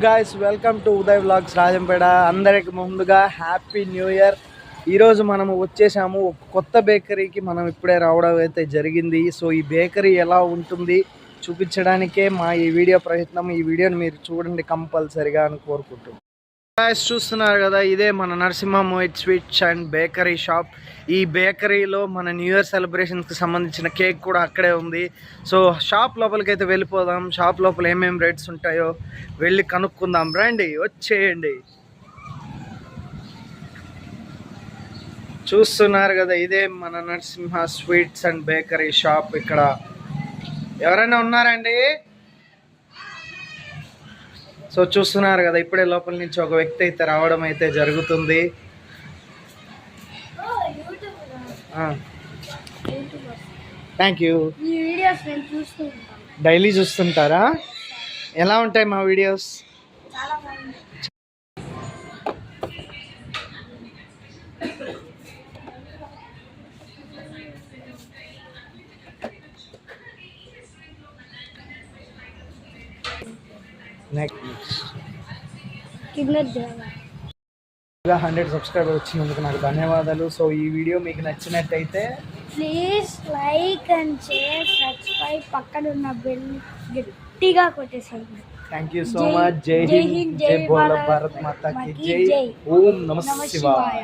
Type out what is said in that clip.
Guys, welcome to Uday vlogs Rajampet. అందరికి ముందుగా happy new year. ఈరోజు మనము వచ్చేసాము ఒక కొత్త బేకరీకి. మనం ఇప్పుడే రావడం అయితే జరిగింది. సో ఈ బేకరీ ఎలా ఉంటుంది చూపించడానికే మా ఈ వీడియో ప్రయత్నం. ఈ వీడియోని మీరు చూడండి కంపల్సరిగా అని కోరుకుంటున్నాను. గాయ్స్, చూస్తున్నారు కదా, ఇదే మన Narasimha Mohit sweets and bakery shop. ఈ బేకరీలో మన న్యూ ఇయర్ సెలబ్రేషన్స్కి సంబంధించిన కేక్ కూడా అక్కడే ఉంది. సో షాప్ లోపలికి అయితే వెళ్ళిపోదాం. షాప్ లోపల ఏమేమి రేట్స్ ఉంటాయో వెళ్ళి కనుక్కుందాం. రండి, వచ్చేయండి. చూస్తున్నారు కదా, ఇదే మన Narasimha sweets and bakery shop. ఇక్కడ ఎవరైనా ఉన్నారండి? సో చూస్తున్నారు కదా, ఇప్పుడే లోపల నుంచి ఒక వ్యక్తి అయితే రావడం అయితే జరుగుతుంది. Thank you. డైలీ చూస్తుంటారా? ఎలా ఉంటాయి మా వీడియోస్? నెక్స్ట్ 100 సబ్స్క్రైబర్ వచ్చినందుకు నాకు ధన్యవాదాలు. సో ఈ వీడియో మీకు నచ్చినట్టయితే please like and share, subscribe, పక్కన ఉన్న బెల్ గట్టిగా కొట్టేసేయండి. Thank you so much. జై హింద్, జై బోలో భారత్ మాతా కి జై. ఓం నమః శివాయ.